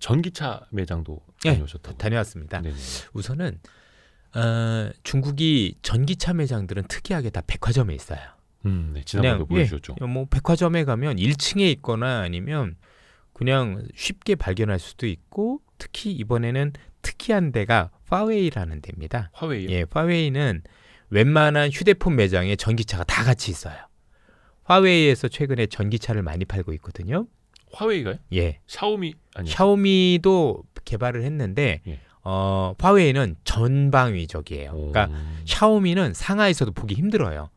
전기차 매장도 네, 다녀오셨다고. 다녀왔습니다. 네네. 우선은 중국이 전기차 매장들은 특이하게 다 백화점에 있어요. 네. 지난번에 보여주셨죠. 뭐 백화점에 가면 1층에 있거나 아니면 그냥 쉽게 발견할 수도 있고, 특히 이번에는 특이한 데가 파웨이라는 데입니다. 화웨이요? 예, 파웨이는 웬만한 휴대폰 매장에 전기차가 다 같이 있어요. 화웨이에서 최근에 전기차를 많이 팔고 있거든요. 화웨이가요? 예, 샤오미 아니요? 샤오미도 개발을 했는데 예. 화웨이는 전방위적이에요. 그러니까 샤오미는 상하이에서도 보기 힘들어요.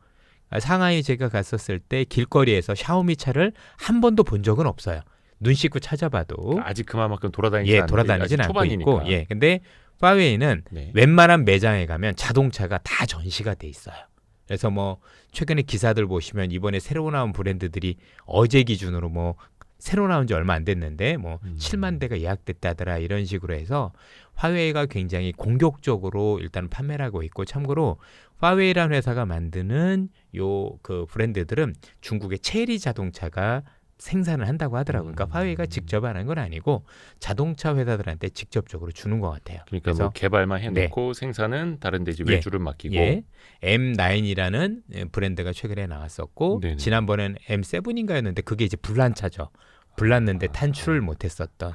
상하이 제가 갔었을 때 길거리에서 샤오미 차를 한 번도 본 적은 없어요. 눈 씻고 찾아봐도 아직 그만큼 돌아다니지 예, 돌아다니진 않고 않고 있고, 예, 근데 파웨이는 네. 웬만한 매장에 가면 자동차가 다 전시가 돼 있어요. 그래서 뭐 최근에 기사들 보시면 이번에 새로 나온 브랜드들이 어제 기준으로 뭐 새로 나온 지 얼마 안 됐는데 뭐 7만 대가 예약됐다더라 이런 식으로 해서 화웨이가 굉장히 공격적으로 일단 판매를 하고 있고, 참고로 화웨이라는 회사가 만드는 요 그 브랜드들은 중국의 체리 자동차가 생산을 한다고 하더라고요. 그러니까 화웨이가 직접 하는 건 아니고 자동차 회사들한테 직접적으로 주는 것 같아요. 그러니까 뭐 개발만 해놓고 생산은 다른 데 이제 예. 외주를 맡기고. 예. M9이라는 브랜드가 최근에 나왔었고, 네네. 지난번엔 M7인가였는데 그게 이제 불난 차죠. 불났는데 탄출을 못했었던.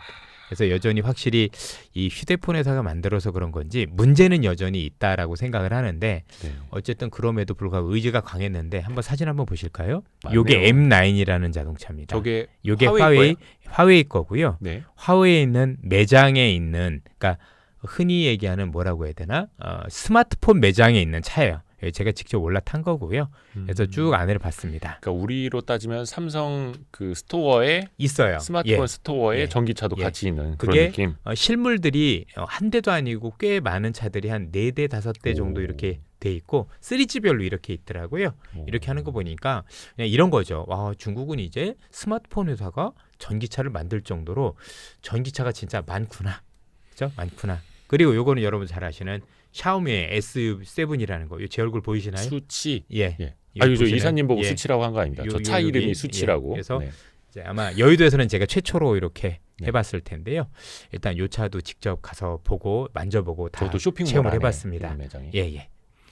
그래서 여전히 확실히 이 휴대폰 회사가 만들어서 그런 건지 문제는 여전히 있다라고 생각을 하는데, 네. 어쨌든 그럼에도 불구하고 의지가 강했는데 한번 사진 한번 보실까요? 맞네요. 요게 M9이라는 자동차입니다. 저게 요게 화웨이 화웨이 거고요. 네. 화웨이에 있는 매장에 있는, 그러니까 흔히 얘기하는 뭐라고 해야 되나? 스마트폰 매장에 있는 차예요. 제가 직접 올라탄 거고요. 그래서 쭉 안을 봤습니다. 그러니까 우리로 따지면 삼성 그 스토어에 있어요. 스마트폰 예. 스토어에 예. 전기차도 예. 같이 있는 그런 그게 느낌. 실물들이 한 대도 아니고 꽤 많은 차들이 한 4대, 5대 정도 오. 이렇게 돼 있고 3G별로 이렇게 있더라고요. 이렇게 하는 거 보니까 그냥 이런 거죠. 와, 중국은 이제 스마트폰 회사가 전기차를 만들 정도로 전기차가 진짜 많구나. 그죠? 많구나. 그리고 요거는 여러분 잘 아시는 샤오미의 S7이라는 거. 제 얼굴 보이시나요? 수치. 예. 예. 이거 아유, 저 보시나요? 이사님 보고 예. 수치라고 한 거 아닙니다. 저 차 여기, 이름이 예. 수치라고. 그래서 네. 이제 아마 여의도에서는 제가 최초로 이렇게 네. 해봤을 텐데요. 일단 요 차도 직접 가서 보고 만져보고 다 저도 쇼핑몰 체험을 안에 해봤습니다. 있는 매장이. 예.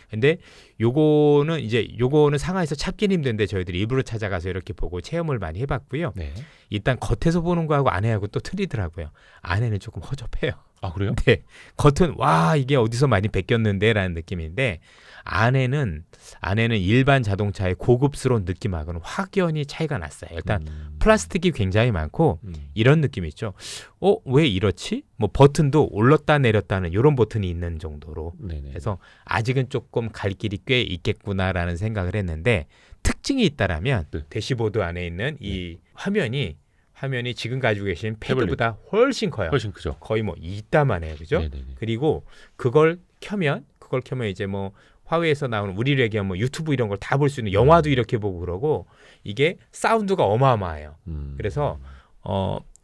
근데 요거는 상하이에서 찾기는 힘든데 저희들이 일부러 찾아가서 이렇게 보고 체험을 많이 해봤고요. 네. 일단 겉에서 보는 거하고 안에하고 또 틀리더라고요. 안에는 조금 허접해요. 아, 그래요? 네, 겉은 와 이게 어디서 많이 베꼈는데라는 느낌인데 안에는 일반 자동차의 고급스러운 느낌하고는 확연히 차이가 났어요. 일단 플라스틱이 굉장히 많고 이런 느낌이 있죠. 왜 이렇지? 뭐 버튼도 올렸다 내렸다는 이런 버튼이 있는 정도로. 네네. 그래서 아직은 조금 갈 길이 꽤 있겠구나라는 생각을 했는데, 특징이 있다라면 네. 대시보드 안에 있는 이 화면이 지금 가지고 계신 태블릿. 패드보다 훨씬 커요. 훨씬 크죠. 거의 뭐 이따만 해요. 그죠? 네네네. 그리고 그걸 켜면 이제 뭐 화웨이에서 나오는 우리로 얘기하면 뭐 유튜브 이런 걸 다 볼 수 있는, 영화도 이렇게 보고 그러고, 이게 사운드가 어마어마해요. 그래서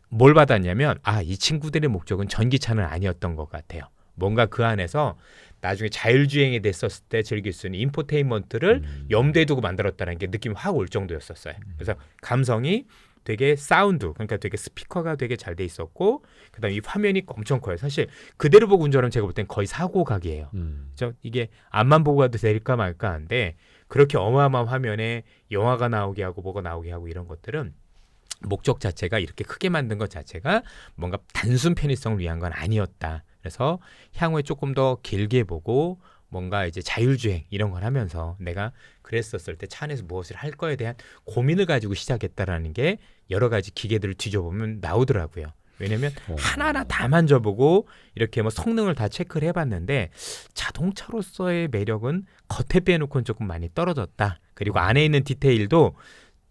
뭘 받았냐면 이 친구들의 목적은 전기차는 아니었던 것 같아요. 뭔가 그 안에서 나중에 자율주행이 됐었을 때 즐길 수 있는 인포테인먼트를 염두에 두고 만들었다는 게 느낌이 확 올 정도였었어요. 그래서 감성이 되게 사운드, 그러니까 되게 스피커가 되게 잘 돼 있었고, 그다음에 이 화면이 엄청 커요. 사실 그대로 보고 운전하면 제가 볼 땐 거의 사고 각이에요. 그죠? 이게 앞만 보고 가도 될까 말까 한데, 그렇게 어마어마한 화면에 영화가 나오게 하고 뭐가 나오게 하고 이런 것들은 목적 자체가 이렇게 크게 만든 것 자체가 뭔가 단순 편의성을 위한 건 아니었다. 그래서 향후에 조금 더 길게 보고 뭔가 이제 자율주행 이런 걸 하면서 내가 그랬었을 때 차 안에서 무엇을 할 거에 대한 고민을 가지고 시작했다라는 게 여러 가지 기계들을 뒤져보면 나오더라고요. 왜냐면 하나하나 다 만져보고 이렇게 뭐 성능을 다 체크를 해봤는데, 자동차로서의 매력은 겉에 빼놓고는 조금 많이 떨어졌다. 그리고 안에 있는 디테일도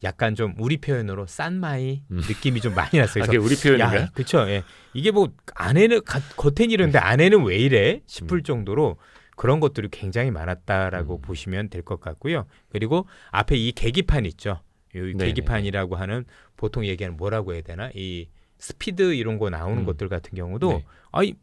약간 좀 우리 표현으로 싼마이 느낌이 좀 많이 났어요. 그게 우리 표현인가요? 그렇죠. 예. 이게 뭐 안에는 겉엔 이런데 안에는 왜 이래 싶을 정도로 그런 것들이 굉장히 많았다라고 보시면 될 것 같고요. 그리고 앞에 이 계기판 있죠. 이 계기판이라고 하는, 보통 얘기하는 뭐라고 해야 되나? 이 스피드 이런 거 나오는 것들 같은 경우도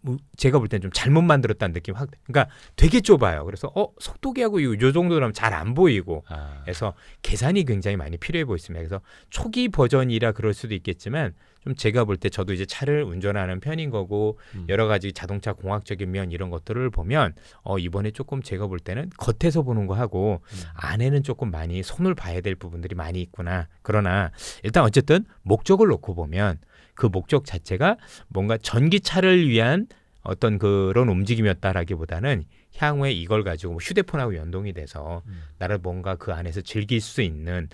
뭐 제가 볼 땐 좀 잘못 만들었다는 느낌 확. 그러니까 되게 좁아요. 그래서 속도계하고 요 정도라면 잘 안 보이고. 그래서 계산이 굉장히 많이 필요해 보였습니다. 그래서 초기 버전이라 그럴 수도 있겠지만 좀 제가 볼 때 저도 이제 차를 운전하는 편인 거고 여러 가지 자동차 공학적인 면 이런 것들을 보면 이번에 조금 제가 볼 때는 겉에서 보는 거 하고 안에는 조금 많이 손을 봐야 될 부분들이 많이 있구나. 그러나 일단 어쨌든 목적을 놓고 보면 그 목적 자체가 뭔가 전기차를 위한 어떤 그런 움직임이었다라기보다는 향후에 이걸 가지고 뭐 휴대폰하고 연동이 돼서 나를 뭔가 그 안에서 즐길 수 있는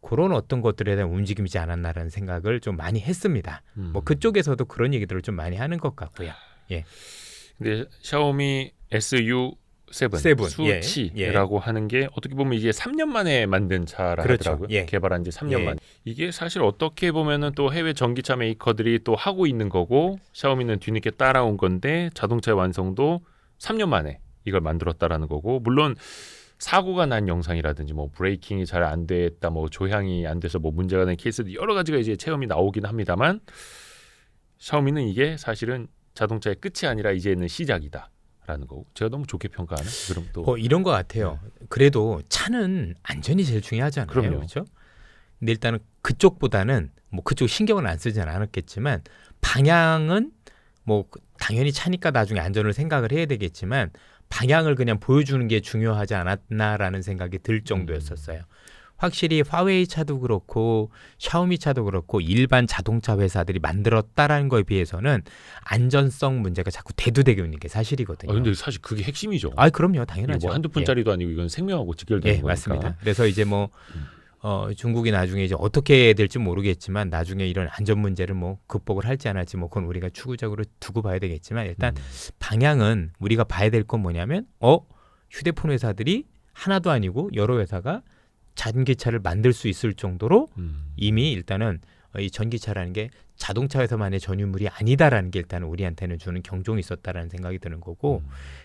그런 어떤 것들에 대한 움직임이지 않았나라는 생각을 좀 많이 했습니다. 뭐 그쪽에서도 그런 얘기들을 좀 많이 하는 것 같고요. 예. 근데 샤오미 SU7 수치라고 하는 게 어떻게 보면 이게 3년 만에 만든 차라 그렇죠. 하더라고요. 예. 개발한 지 3년 예. 만에. 이게 사실 어떻게 보면은 또 해외 전기차 메이커들이 또 하고 있는 거고 샤오미는 뒤늦게 따라온 건데 자동차의 완성도 3년 만에 이걸 만들었다라는 거고 물론 사고가 난 영상이라든지 뭐 브레이킹이 잘 안 됐다 뭐 조향이 안 돼서 뭐 문제가 된 케이스도 여러 가지가 이제 체험이 나오긴 합니다만 샤오미는 이게 사실은 자동차의 끝이 아니라 이제는 시작이다라는 거고 제가 너무 좋게 평가하는 그럼 또 이런 것 같아요. 그래도 차는 안전이 제일 중요하잖아요. 그럼요. 그렇죠? 근데 일단은 그쪽보다는 뭐 그쪽 신경은 안 쓰진 않았겠지만 방향은 뭐 당연히 차니까 나중에 안전을 생각을 해야 되겠지만 방향을 그냥 보여주는 게 중요하지 않았나라는 생각이 들 정도였었어요. 확실히 화웨이 차도 그렇고 샤오미 차도 그렇고 일반 자동차 회사들이 만들었다라는 거에 비해서는 안전성 문제가 자꾸 대두되고 있는 게 사실이거든요. 근데 사실 그게 핵심이죠. 그럼요, 이게 당연하죠. 뭐 한두 푼짜리도 아니고 이건 생명하고 직결되는 예, 거니까. 맞습니다. 그래서 이제 뭐 중국이 나중에 이제 어떻게 될지 모르겠지만 나중에 이런 안전 문제를 뭐 극복을 할지 안 할지 뭐 그건 우리가 추구적으로 두고 봐야 되겠지만 일단 방향은 우리가 봐야 될 건 뭐냐면 휴대폰 회사들이 하나도 아니고 여러 회사가 전기차를 만들 수 있을 정도로 이미 일단은 이 전기차라는 게 자동차 회사만의 전유물이 아니다라는 게 일단은 우리한테는 주는 경종이 있었다라는 생각이 드는 거고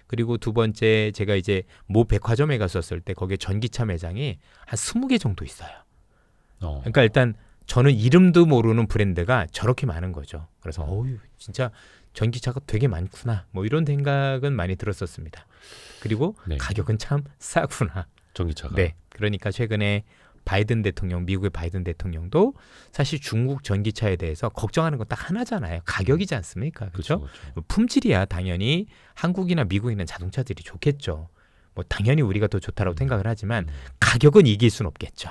그리고 두 번째 제가 이제 모 백화점에 갔었을 때 거기에 전기차 매장이 한 20개 정도 있어요. 그러니까 일단 저는 이름도 모르는 브랜드가 저렇게 많은 거죠. 그래서 진짜 전기차가 되게 많구나. 뭐 이런 생각은 많이 들었었습니다. 그리고 네. 가격은 참 싸구나. 전기차가. 네. 그러니까 최근에 미국의 바이든 대통령도 사실 중국 전기차에 대해서 걱정하는 건 딱 하나잖아요. 가격이지 않습니까? 그렇죠? 품질이야 당연히 한국이나 미국에 있는 자동차들이 좋겠죠. 뭐 당연히 우리가 더 좋다라고 생각을 하지만 가격은 이길 수는 없겠죠.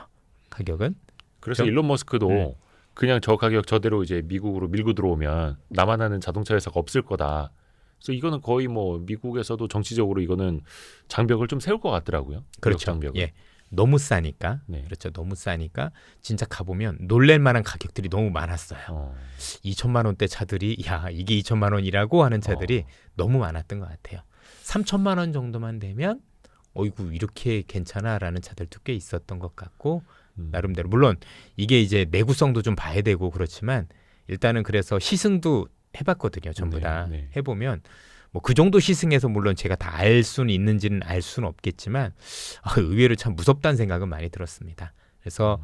가격은. 그래서 그렇죠? 일론 머스크도 그냥 저 가격 저대로 이제 미국으로 밀고 들어오면 나만 하는 자동차 회사가 없을 거다. 그래서 이거는 거의 뭐 미국에서도 정치적으로 이거는 장벽을 좀 세울 것 같더라고요. 그렇죠. 장벽을. 예. 너무 싸니까. 네. 그렇죠. 너무 싸니까 진짜 가보면 놀랄 만한 가격들이 너무 많았어요. 2천만 원대 차들이 이게 2천만 원이라고 하는 차들이 너무 많았던 것 같아요. 3천만 원 정도만 되면 어이구 이렇게 괜찮아라는 차들도 꽤 있었던 것 같고 나름대로 물론 이게 이제 내구성도 좀 봐야 되고 그렇지만 일단은 그래서 시승도 해봤거든요. 전부 다 네. 해보면 뭐 그 정도 시승해서 물론 제가 다 알 수는 있는지는 알 수는 없겠지만 의외로 참 무섭다는 생각은 많이 들었습니다. 그래서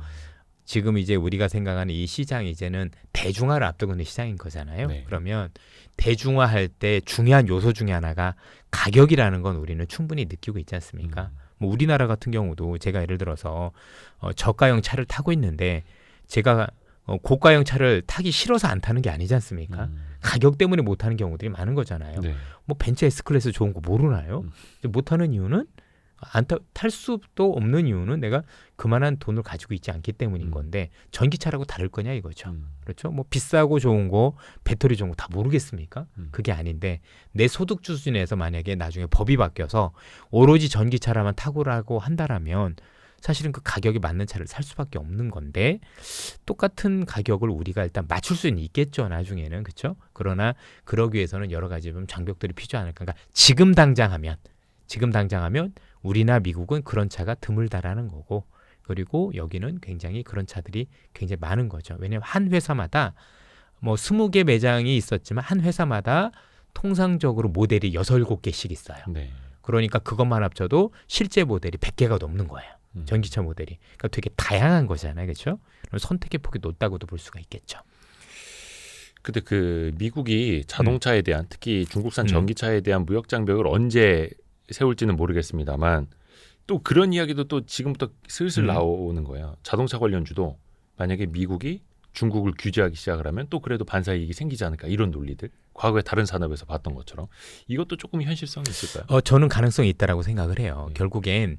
지금 이제 우리가 생각하는 이 시장이 이제는 대중화를 앞두고 있는 시장인 거잖아요. 네. 그러면 대중화할 때 중요한 요소 중에 하나가 가격이라는 건 우리는 충분히 느끼고 있지 않습니까? 뭐 우리나라 같은 경우도 제가 예를 들어서 저가형 차를 타고 있는데 제가 고가형 차를 타기 싫어서 안 타는 게 아니지 않습니까? 가격 때문에 못 타는 경우들이 많은 거잖아요. 네. 뭐 벤츠 S클래스 좋은 거 모르나요? 못 타는 이유는 탈 수도 없는 이유는 내가 그만한 돈을 가지고 있지 않기 때문인 건데 전기차라고 다를 거냐 이거죠. 그렇죠? 뭐 비싸고 좋은 거, 배터리 좋은 거 다 모르겠습니까? 그게 아닌데 내 소득 수준에서 만약에 나중에 법이 바뀌어서 오로지 전기차라만 타고라고 한다라면 사실은 그 가격에 맞는 차를 살 수밖에 없는 건데 똑같은 가격을 우리가 일단 맞출 수는 있겠죠 나중에는 그렇죠? 그러나 그러기 위해서는 여러 가지 좀 장벽들이 필요하니까 그러니까 지금 당장 하면 우리나 미국은 그런 차가 드물다라는 거고 그리고 여기는 굉장히 그런 차들이 굉장히 많은 거죠. 왜냐하면 한 회사마다 뭐 20개 매장이 있었지만 한 회사마다 통상적으로 모델이 6, 7개씩 있어요. 네. 그러니까 그것만 합쳐도 실제 모델이 100개가 넘는 거예요. 전기차 모델이. 그러니까 되게 다양한 거잖아요. 그렇죠? 그럼 선택의 폭이 높다고도 볼 수가 있겠죠. 근데 그 미국이 자동차에 대한 특히 중국산 전기차에 대한 무역 장벽을 언제 세울지는 모르겠습니다만 또 그런 이야기도 또 지금부터 슬슬 나오는 거예요. 자동차 관련주도 만약에 미국이 중국을 규제하기 시작을 하면 또 그래도 반사 이익이 생기지 않을까 이런 논리들 과거에 다른 산업에서 봤던 것처럼 이것도 조금 현실성이 있을까요? 저는 가능성이 있다라고 생각을 해요. 네. 결국엔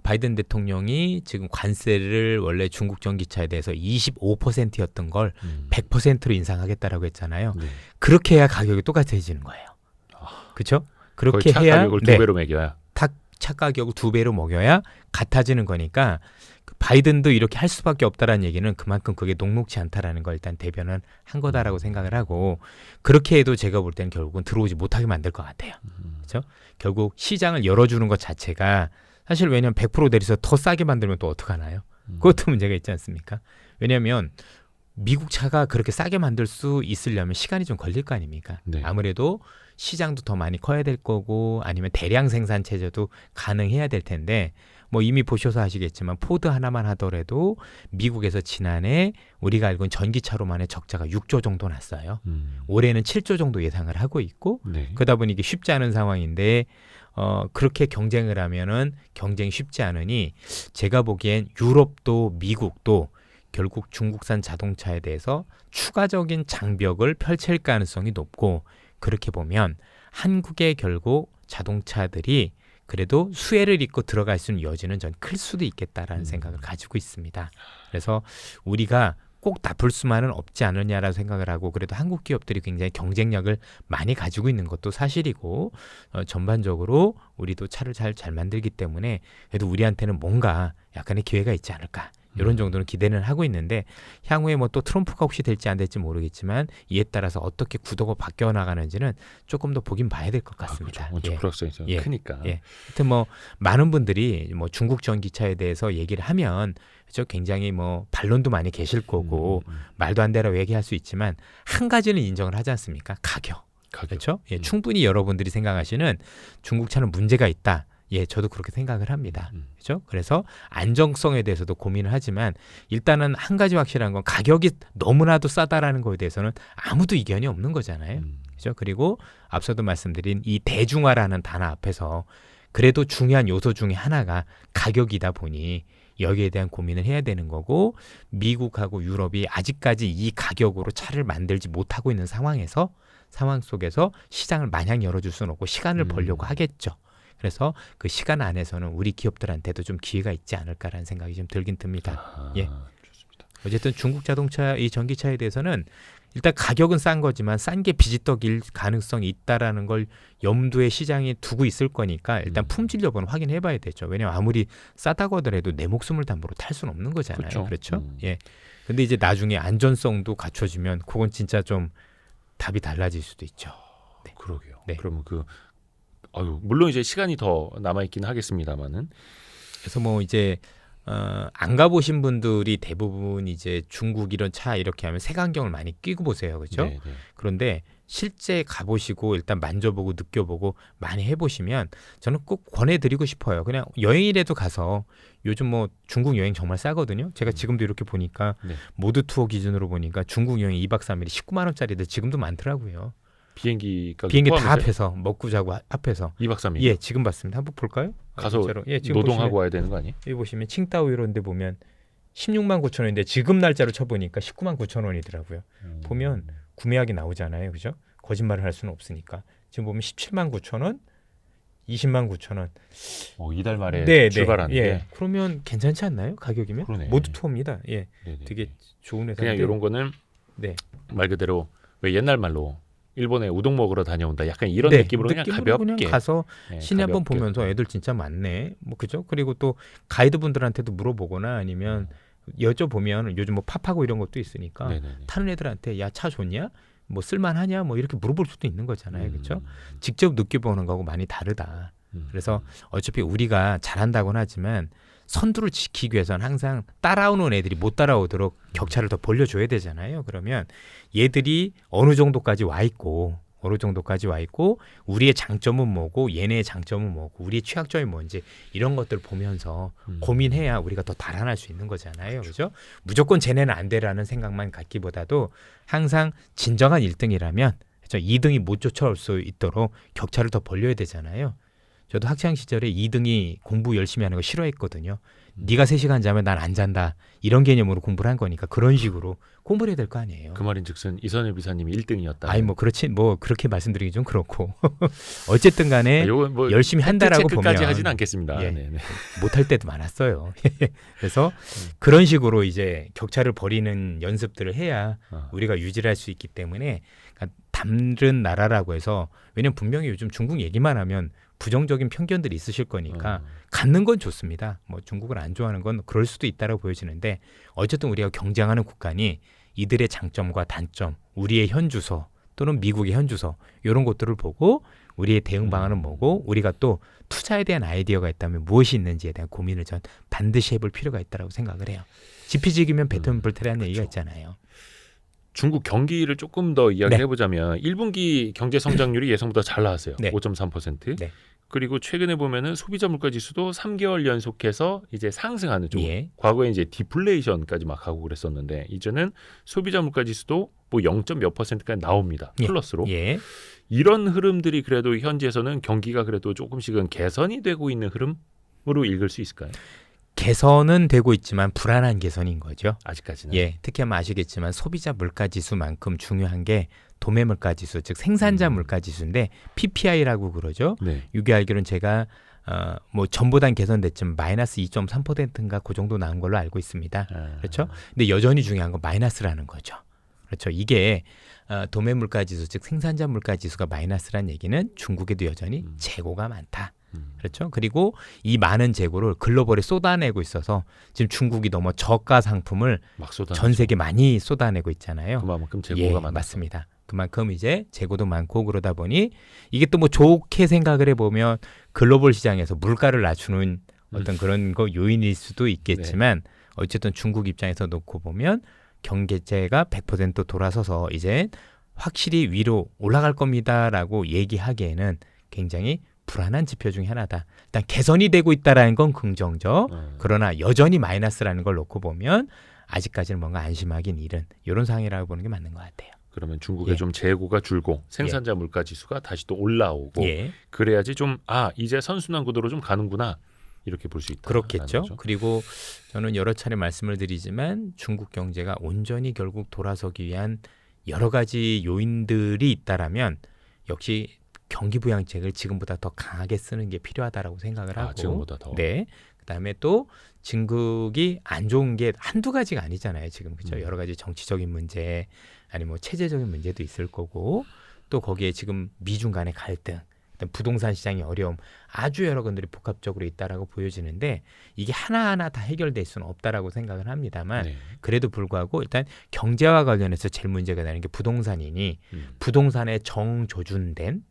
바이든 대통령이 지금 관세를 원래 중국 전기차에 대해서 25%였던 걸 100%로 인상하겠다라고 했잖아요. 네. 그렇게 해야 가격이 똑같아지는 거예요. 그렇죠? 그렇게 거의 차 해야 가격을 두 배로 매겨야. 차 가격을 2배로 먹여야 같아지는 거니까 그 바이든도 이렇게 할 수밖에 없다라는 얘기는 그만큼 그게 녹록지 않다라는 걸 일단 대변은 한 거다라고 생각을 하고 그렇게 해도 제가 볼 때는 결국은 들어오지 못하게 만들 것 같아요. 그렇죠? 결국 시장을 열어주는 것 자체가 사실 왜냐하면 100% 내려서 더 싸게 만들면 또 어떡하나요? 그것도 문제가 있지 않습니까? 왜냐하면 미국 차가 그렇게 싸게 만들 수 있으려면 시간이 좀 걸릴 거 아닙니까? 네. 아무래도 시장도 더 많이 커야 될 거고 아니면 대량 생산 체제도 가능해야 될 텐데 뭐 이미 보셔서 아시겠지만 포드 하나만 하더라도 미국에서 지난해 우리가 알고 있는 전기차로만의 적자가 6조 정도 났어요. 올해는 7조 정도 예상을 하고 있고 네. 그러다 보니 이게 쉽지 않은 상황인데 그렇게 경쟁을 하면은 경쟁이 쉽지 않으니 제가 보기엔 유럽도 미국도 결국 중국산 자동차에 대해서 추가적인 장벽을 펼칠 가능성이 높고 그렇게 보면 한국의 결국 자동차들이 그래도 수혜를 잇고 들어갈 수 있는 여지는 전 클 수도 있겠다라는 생각을 가지고 있습니다. 그래서 우리가 꼭 나쁠 수만은 없지 않느냐라는 생각을 하고 그래도 한국 기업들이 굉장히 경쟁력을 많이 가지고 있는 것도 사실이고 전반적으로 우리도 차를 잘 만들기 때문에 그래도 우리한테는 뭔가 약간의 기회가 있지 않을까 이런 정도는 기대는 하고 있는데 향후에 뭐 또 트럼프가 혹시 될지 안 될지 모르겠지만 이에 따라서 어떻게 구도가 바뀌어 나가는지는 조금 더 보긴 봐야 될 것 같습니다. 그렇죠. 불확실성이 좀 예. 크니까. 예. 하여튼 뭐 많은 분들이 뭐 중국 전기차에 대해서 얘기를 하면 그렇죠? 굉장히 뭐 반론도 많이 계실 거고 말도 안 되라고 얘기할 수 있지만 한 가지는 인정을 하지 않습니까? 가격. 그렇죠? 예, 충분히 여러분들이 생각하시는 중국 차는 문제가 있다. 예, 저도 그렇게 생각을 합니다. 그렇죠? 그래서 안정성에 대해서도 고민을 하지만 일단은 한 가지 확실한 건 가격이 너무나도 싸다라는 거에 대해서는 아무도 이견이 없는 거잖아요. 그렇죠? 그리고 앞서도 말씀드린 이 대중화라는 단어 앞에서 그래도 중요한 요소 중에 하나가 가격이다 보니 여기에 대한 고민을 해야 되는 거고 미국하고 유럽이 아직까지 이 가격으로 차를 만들지 못하고 있는 상황 속에서 시장을 마냥 열어줄 수는 없고 시간을 벌려고 하겠죠. 그래서 그 시간 안에서는 우리 기업들한테도 좀 기회가 있지 않을까라는 생각이 좀 들긴 듭니다. 예. 좋습니다. 어쨌든 중국 자동차 이 전기차에 대해서는 일단 가격은 싼 거지만 싼 게 비지떡일 가능성이 있다라는 걸 염두에 시장에 두고 있을 거니까 일단 품질 여부는 확인해 봐야 되죠. 왜냐하면 아무리 싸다고 하더라도 내 목숨을 담보로 탈 수는 없는 거잖아요. 그렇죠? 예. 근데 이제 나중에 안전성도 갖춰지면 그건 진짜 좀 답이 달라질 수도 있죠. 네. 그러게요. 네. 그러면 물론 이제 시간이 더 남아 있긴 하겠습니다만은 그래서 뭐 이제 안 가보신 분들이 대부분 이제 중국 이런 차 이렇게 하면 색안경을 많이 끼고 보세요, 그렇죠? 네. 그런데 실제 가보시고 일단 만져보고 느껴보고 많이 해보시면 저는 꼭 권해드리고 싶어요. 그냥 여행이라도 가서 요즘 뭐 중국 여행 정말 싸거든요. 제가 지금도 이렇게 보니까 네. 모두 투어 기준으로 보니까 중국 여행 2박 3일이 19만 원짜리들 지금도 많더라고요. 비행기 다 합해서 먹고 자고 합해서 2박 3일. 예, 지금 봤습니다. 한번 볼까요? 가서 예, 지금 노동하고 와야 되는 거 아니에요? 여기 보시면 칭다오 이런 데 보면 16만 9천 원인데 지금 날짜로 쳐보니까 19만 9천 원이더라고요. 보면 구매하기 나오잖아요. 그죠? 거짓말을 할 수는 없으니까. 지금 보면 17만 9천 원, 20만 9천 원. 이달 말에 출발하는 예. 게. 그러면 괜찮지 않나요? 가격이면? 그러네. 모두 투어입니다. 예. 네네. 되게 좋은 회사인데. 그냥 이런 거는 네. 말 그대로 왜 옛날 말로 일본에 우동 먹으러 다녀온다. 약간 이런 네, 느낌으로 그냥 느낌으로 가볍게 그냥 가서 네, 시내 한번 가볍게. 보면서 애들 진짜 많네. 뭐 그죠? 그리고 또 가이드분들한테도 물어보거나 아니면 여쭤보면 요즘 뭐 팝하고 이런 것도 있으니까 네네네. 타는 애들한테 야 차 좋냐? 뭐 쓸만하냐? 뭐 이렇게 물어볼 수도 있는 거잖아요. 그렇죠? 직접 느껴보는 거하고 많이 다르다. 그래서 어차피 우리가 잘한다고는 하지만 선두를 지키기 위해서는 항상 따라오는 애들이 못 따라오도록 격차를 더 벌려줘야 되잖아요. 그러면 얘들이 어느 정도까지 와 있고 우리의 장점은 뭐고 얘네의 장점은 뭐고 우리의 취약점이 뭔지 이런 것들을 보면서 고민해야 우리가 더 달아날 수 있는 거잖아요. 그렇죠? 무조건 쟤네는 안 되라는 생각만 갖기보다도 항상 진정한 1등이라면 그렇죠? 2등이 못 쫓아올 수 있도록 격차를 더 벌려야 되잖아요. 저도 학창 시절에 2등이 공부 열심히 하는 거 싫어했거든요. 네가 3시간 자면 난 안 잔다. 이런 개념으로 공부를 한 거니까 그런 식으로 공부를 해야 될 거 아니에요. 그 말인즉슨 이선일 비사님이 1등이었다. 아니 뭐 그렇지 뭐 그렇게 말씀드리기 좀 그렇고 어쨌든 간에 요건 뭐 열심히 한다라고 보면 체크까지 하진 않겠습니다. 예. 네네. 못할 때도 많았어요. 그래서 그런 식으로 이제 격차를 벌이는 연습들을 해야 우리가 유지를 할 수 있기 때문에 그러니까 다른 나라라고 해서 왜냐면 분명히 요즘 중국 얘기만 하면 부정적인 편견들이 있으실 거니까 갖는 건 좋습니다. 뭐 중국을 안 좋아하는 건 그럴 수도 있다라고 보여지는데 어쨌든 우리가 경쟁하는 국가니 이들의 장점과 단점, 우리의 현주소 또는 미국의 현주소 이런 것들을 보고 우리의 대응 방안은 뭐고 우리가 또 투자에 대한 아이디어가 있다면 무엇이 있는지에 대한 고민을 전 반드시 해볼 필요가 있다고 생각을 해요. 지피지기면 뱉으면 불태라는 얘기가 있잖아요. 중국 경기를 조금 더 이야기를 네. 해보자면 1분기 경제 성장률이 예상보다 잘 나왔어요. 네. 5.3%. 네. 그리고 최근에 보면은 소비자 물가 지수도 3개월 연속해서 이제 상승하는 쪽. 예. 과거에 이제 디플레이션까지 막 가고 그랬었는데 이제는 소비자 물가 지수도 뭐 0. 몇 %까지 나옵니다. 예. 플러스로. 예. 이런 흐름들이 그래도 현지에서는 경기가 그래도 조금씩은 개선이 되고 있는 흐름으로 읽을 수 있을까요? 개선은 되고 있지만 불안한 개선인 거죠. 아직까지는. 예, 특히 아마 아시겠지만 소비자 물가 지수만큼 중요한 게 도매 물가 지수, 즉 생산자 물가 지수인데 PPI라고 그러죠. 네. 이게 알기로는 제가 뭐 전보단 개선됐지만 마이너스 2.3%인가 그 정도 나온 걸로 알고 있습니다. 그렇죠? 근데 여전히 중요한 건 마이너스라는 거죠. 그렇죠? 이게 도매 물가 지수, 즉 생산자 물가 지수가 마이너스란 얘기는 중국에도 여전히 재고가 많다. 그렇죠? 그리고 이 많은 재고를 글로벌에 쏟아내고 있어서 지금 중국이 너무 저가 상품을 막 쏟아. 전 세계 많이 쏟아내고 있잖아요. 그만큼 재고가 예, 많아서. 맞습니다. 그만큼 이제 재고도 많고 그러다 보니 이게 또 뭐 좋게 생각을 해보면 글로벌 시장에서 물가를 낮추는 어떤 그런 거 요인일 수도 있겠지만 어쨌든 중국 입장에서 놓고 보면 경제가 100% 돌아서서 이제 확실히 위로 올라갈 겁니다라고 얘기하기에는 굉장히 불안한 지표 중에 하나다. 일단 개선이 되고 있다라는 건 긍정적. 그러나 여전히 마이너스라는 걸 놓고 보면 아직까지는 뭔가 안심하긴 이른 이런 상황이라고 보는 게 맞는 것 같아요. 그러면 중국의 예. 좀 재고가 줄고 생산자 물가 지수가 다시 또 올라오고 예. 그래야지 좀 이제 선순환 구도로 좀 가는구나 이렇게 볼 수 있다. 그렇겠죠. 그리고 저는 여러 차례 말씀을 드리지만 중국 경제가 온전히 결국 돌아서기 위한 여러 가지 요인들이 있다라면 역시 경기 부양책을 지금보다 더 강하게 쓰는 게 필요하다라고 생각을 하고 지금보다 더. 네. 그다음에 또 중국이 안 좋은 게 한두 가지가 아니잖아요. 지금 그죠? 여러 가지 정치적인 문제 아니 뭐 체제적인 문제도 있을 거고 또 거기에 지금 미중 간의 갈등 부동산 시장의 어려움 아주 여러 건들이 복합적으로 있다라고 보여지는데 이게 하나하나 다 해결될 수는 없다라고 생각을 합니다만 네. 그래도 불구하고 일단 경제와 관련해서 제일 문제가 되는 게 부동산이니 부동산에 정조준된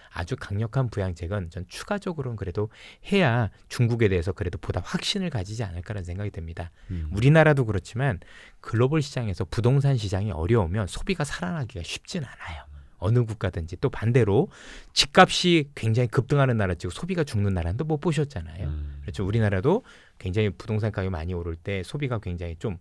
아주 강력한 부양책은 전 추가적으로는 그래도 해야 중국에 대해서 그래도 보다 확신을 가지지 않을까라는 생각이 듭니다. 우리나라도 그렇지만 글로벌 시장에서 부동산 시장이 어려우면 소비가 살아나기가 쉽진 않아요. 어느 국가든지 또 반대로 집값이 굉장히 급등하는 나라 즉 소비가 죽는 나라는 또 못 보셨잖아요. 그렇죠. 우리나라도 굉장히 부동산 가격이 많이 오를 때 소비가 굉장히 좀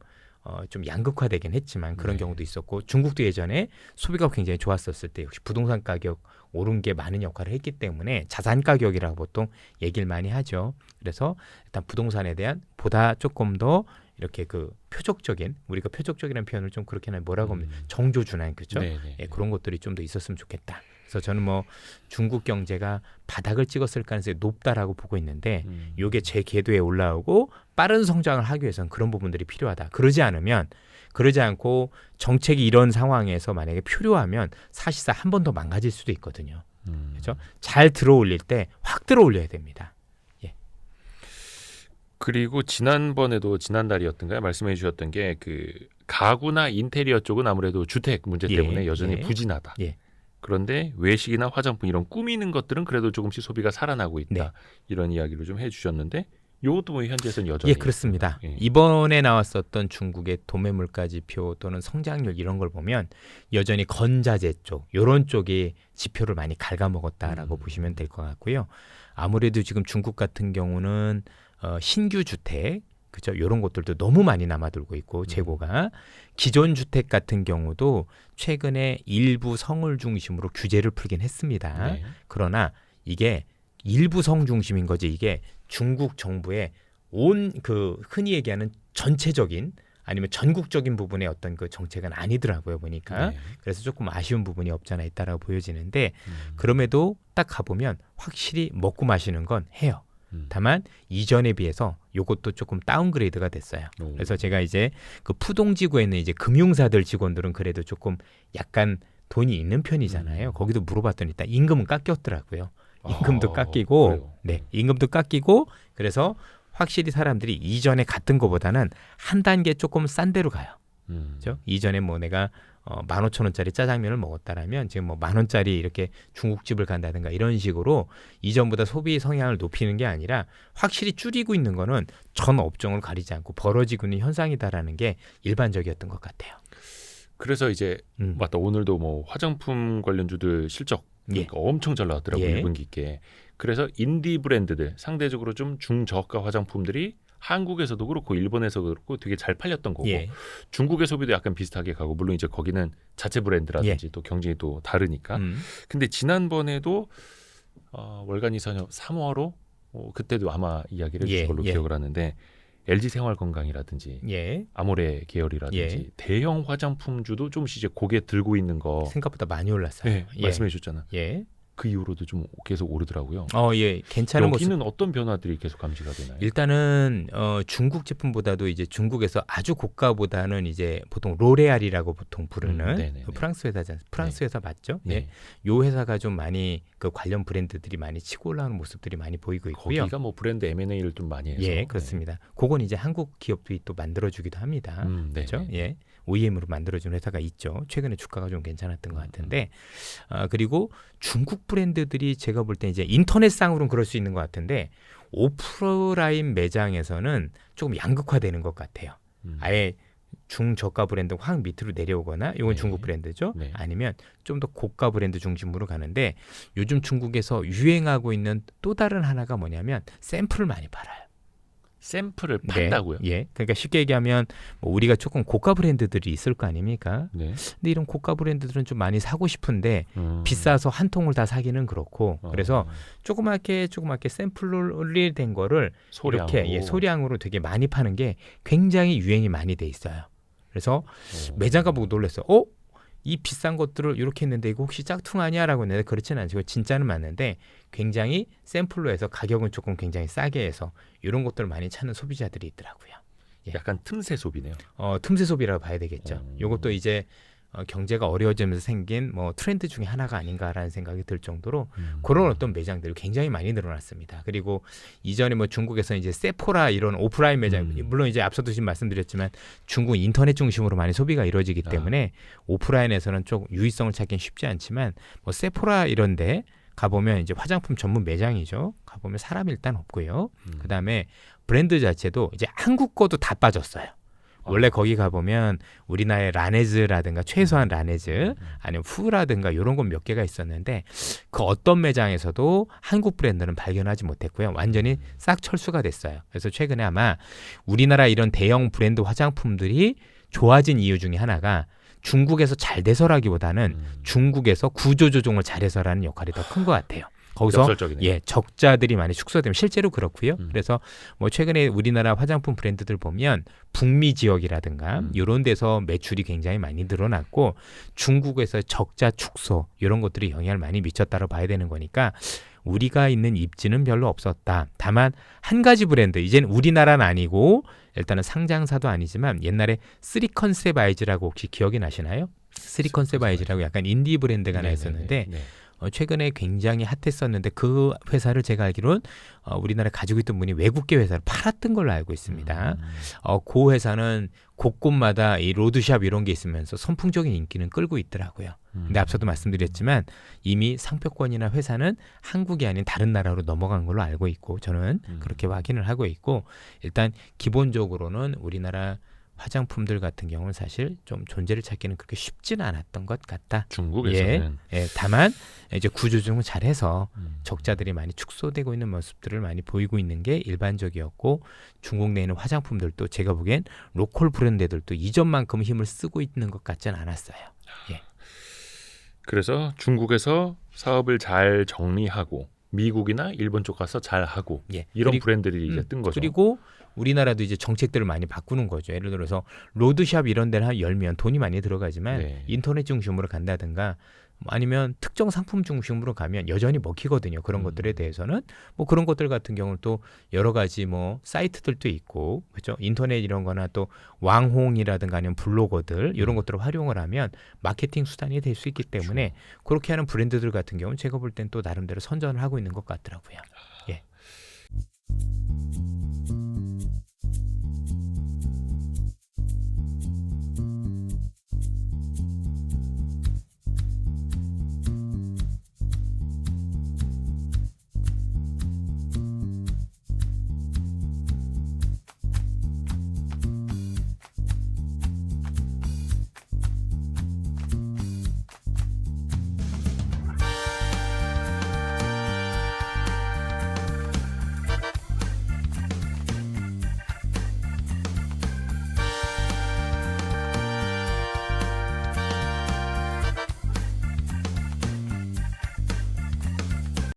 양극화되긴 했지만 그런 경우도 있었고 중국도 예전에 소비가 굉장히 좋았었을 때 역시 부동산 가격 오른 게 많은 역할을 했기 때문에 자산 가격이라고 보통 얘기를 많이 하죠. 그래서 일단 부동산에 대한 보다 조금 더 이렇게 그 표적적인 우리가 표적적이라는 표현을 좀 그렇게 하면 뭐라고 하면 정조준한 그죠? 예, 그런 것들이 좀 더 있었으면 좋겠다. 그래서 저는 뭐 중국 경제가 바닥을 찍었을 가능성이 높다라고 보고 있는데 이게 제 궤도에 올라오고 빠른 성장을 하기 위해서는 그런 부분들이 필요하다. 그러지 않고 정책이 이런 상황에서 만약에 표류하면 사실상 한 번 더 망가질 수도 있거든요. 그렇죠? 잘 들어올릴 때 확 들어올려야 됩니다. 그리고 지난달이었던가요? 말씀해 주셨던 게 그 가구나 인테리어 쪽은 아무래도 주택 문제 때문에 여전히 부진하다. 그런데 외식이나 화장품 이런 꾸미는 것들은 그래도 조금씩 소비가 살아나고 있다. 이런 이야기를 좀 해주셨는데 이것도 뭐 현지에서는 여전히 예, 그렇습니다. 이번에 나왔었던 중국의 도매 물가 지표 또는 성장률 이런 걸 보면 여전히 건자재 쪽 이런 쪽이 지표를 많이 갉아먹었다라고 보시면 될 것 같고요. 아무래도 지금 중국 같은 경우는 신규 주택 그죠? 이런 것들도 너무 많이 남아돌고 있고 재고가 기존 주택 같은 경우도 최근에 일부 성을 중심으로 규제를 풀긴 했습니다. 그러나 이게 일부 성 중심인 거지 이게 중국 정부의 온 그 흔히 얘기하는 전체적인 아니면 전국적인 부분의 어떤 그 정책은 아니더라고요 보니까. 네. 그래서 조금 아쉬운 부분이 없잖아 있다라고 보여지는데 그럼에도 딱 가보면 확실히 먹고 마시는 건 해요. 다만 이전에 비해서 요것도 조금 다운그레이드가 됐어요. 그래서 제가 이제 그 푸동지구에 있는 이제 금융사들 직원들은 그래도 조금 약간 돈이 있는 편이잖아요. 거기도 물어봤더니 일단 임금은 깎였더라고요. 임금도 깎이고, 그래요? 네, 임금도 깎이고, 그래서 확실히 사람들이 이전에 갔던 것보다는 한 단계 조금 싼 데로 가요. 그렇죠? 이전에 뭐 내가 15,000원짜리 짜장면을 먹었다라면 지금 뭐 10,000원짜리 이렇게 중국집을 간다든가 이런 식으로 이전보다 소비 성향을 높이는 게 아니라 확실히 줄이고 있는 거는 전 업종을 가리지 않고 벌어지고 있는 현상이다라는 게 일반적이었던 것 같아요. 그래서 이제 맞다 오늘도 뭐 화장품 관련주들 실적 그러니까 엄청 잘 나왔더라고요. 예. 1분기께. 그래서 인디 브랜드들 상대적으로 좀 중저가 화장품들이 한국에서도 그렇고 일본에서도 그렇고 되게 잘 팔렸던 거고 예. 중국의 소비도 약간 비슷하게 가고 물론 이제 거기는 자체 브랜드라든지 또 경쟁이 또 다르니까. 근데 지난번에도 월간 이선엽 3월호 그때도 아마 이야기를 해주신 예. 걸로 예. 기억을 하는데 LG 생활건강이라든지 예. 아모레 계열이라든지 예. 대형 화장품주도 좀씩 이제 고개 들고 있는 거 생각보다 많이 올랐어요. 네, 예. 말씀해 주셨잖아. 예. 그 이후로도 좀 계속 오르더라고요. 예. 괜찮은 모습. 여기는 어떤 변화들이 계속 감지가 되나요? 일단은 중국 제품보다도 이제 중국에서 아주 고가보다는 이제 보통 로레알이라고 보통 부르는 네네네. 프랑스 회사잖아요. 프랑스 회사 맞죠? 네. 예. 요 회사가 좀 많이 그 관련 브랜드들이 많이 치고 올라오는 모습들이 많이 보이고 있고요. 거기가 뭐 브랜드 M&A를 좀 많이 해서. 예, 그렇습니다. 그건 이제 한국 기업들이 또 만들어주기도 합니다. 네. 그렇죠? 예. OEM으로 만들어주는 회사가 있죠. 최근에 주가가 좀 괜찮았던 것 같은데, 그리고 중국 브랜드들이 제가 볼 때 이제 인터넷상으로는 그럴 수 있는 것 같은데 오프라인 매장에서는 조금 양극화되는 것 같아요. 아예 중저가 브랜드 확 밑으로 내려오거나 이건 네. 중국 브랜드죠. 네. 아니면 좀 더 고가 브랜드 중심으로 가는데 요즘 중국에서 유행하고 있는 또 다른 하나가 뭐냐면 샘플을 많이 팔아요. 샘플을 판다고요? 네, 예. 그러니까 쉽게 얘기하면 뭐 우리가 조금 고가 브랜드들이 있을 거 아닙니까? 네. 근데 이런 고가 브랜드들은 좀 많이 사고 싶은데 비싸서 한 통을 다 사기는 그렇고 그래서 조그맣게 샘플로 된 거를 소량으로. 이렇게 소량으로 되게 많이 파는 게 굉장히 유행이 많이 돼 있어요. 그래서 매장 가보고 놀랐어요. 이 비싼 것들을 이렇게 했는데 이거 혹시 짝퉁 아니야라고 했는데 그렇지는 않죠. 진짜는 맞는데 굉장히 샘플로 해서 가격은 조금 굉장히 싸게 해서 이런 것들을 많이 찾는 소비자들이 있더라고요. 예. 약간 틈새 소비네요. 틈새 소비라고 봐야 되겠죠. 이것도 이제 경제가 어려워지면서 생긴 뭐 트렌드 중에 하나가 아닌가라는 생각이 들 정도로 그런 어떤 매장들이 굉장히 많이 늘어났습니다. 그리고 이전에 뭐 중국에서 이제 세포라 이런 오프라인 매장 물론 이제 앞서도 지금 말씀드렸지만 중국 인터넷 중심으로 많이 소비가 이루어지기 때문에 오프라인에서는 좀 유의성을 찾기는 쉽지 않지만 뭐 세포라 이런데 가보면 이제 화장품 전문 매장이죠. 가보면 사람이 일단 없고요. 그다음에 브랜드 자체도 이제 한국 거도 다 빠졌어요. 원래 거기 가보면 우리나라의 라네즈라든가 최소한 라네즈 아니면 푸라든가 이런 건 몇 개가 있었는데 그 어떤 매장에서도 한국 브랜드는 발견하지 못했고요. 완전히 싹 철수가 됐어요. 그래서 최근에 아마 우리나라 이런 대형 브랜드 화장품들이 좋아진 이유 중에 하나가 중국에서 잘 돼서라기보다는 중국에서 구조조정을 잘해서라는 역할이 더 큰 것 같아요. 거기서 역설적이네요. 적자들이 많이 축소되면 실제로 그렇고요. 그래서 뭐 최근에 우리나라 화장품 브랜드들 보면 북미 지역이라든가 이런 데서 매출이 굉장히 많이 늘어났고 중국에서 적자 축소 이런 것들이 영향을 많이 미쳤다고 봐야 되는 거니까 우리가 있는 입지는 별로 없었다. 다만 한 가지 브랜드 이제는 우리나라는 아니고 일단은 상장사도 아니지만 옛날에 쓰리컨셉 아이즈라고 혹시 기억이 나시나요? 쓰리컨셉 아이즈라고 약간 인디 브랜드가 하나 있었는데 최근에 굉장히 핫했었는데 그 회사를 제가 알기로는 우리나라에 가지고 있던 분이 외국계 회사를 팔았던 걸로 알고 있습니다. 그 회사는 곳곳마다 이 로드샵 이런 게 있으면서 선풍적인 인기는 끌고 있더라고요. 근데 앞서도 말씀드렸지만 이미 상표권이나 회사는 한국이 아닌 다른 나라로 넘어간 걸로 알고 있고 저는 그렇게 확인을 하고 있고 일단 기본적으로는 우리나라 화장품들 같은 경우는 사실 좀 존재를 찾기는 그렇게 쉽지는 않았던 것 같다. 중국에서는 다만 이제 구조조정을 잘해서 적자들이 많이 축소되고 있는 모습들을 많이 보이고 있는 게 일반적이었고 중국 내에 있는 화장품들도 제가 보기엔 로컬 브랜드들도 이전만큼 힘을 쓰고 있는 것 같지는 않았어요. 예. 그래서 중국에서 사업을 잘 정리하고 미국이나 일본 쪽 가서 잘 하고 예. 이런 그리고- 브랜드들이 이제 뜬 거죠. 그리고 우리나라도 이제 정책들을 많이 바꾸는 거죠. 예를 들어서 로드샵 이런 데를 열면 돈이 많이 들어가지만 네. 인터넷 중심으로 간다든가 아니면 특정 상품 중심으로 가면 여전히 먹히거든요. 그런 것들에 대해서는 뭐 그런 것들 같은 경우는 또 여러 가지 뭐 사이트들도 있고 그렇죠. 인터넷 이런 거나 또 왕홍이라든가 아니면 블로거들 이런 것들을 활용을 하면 마케팅 수단이 될 수 있기 때문에 그렇게 하는 브랜드들 같은 경우는 제가 볼 땐 또 나름대로 선전을 하고 있는 것 같더라고요.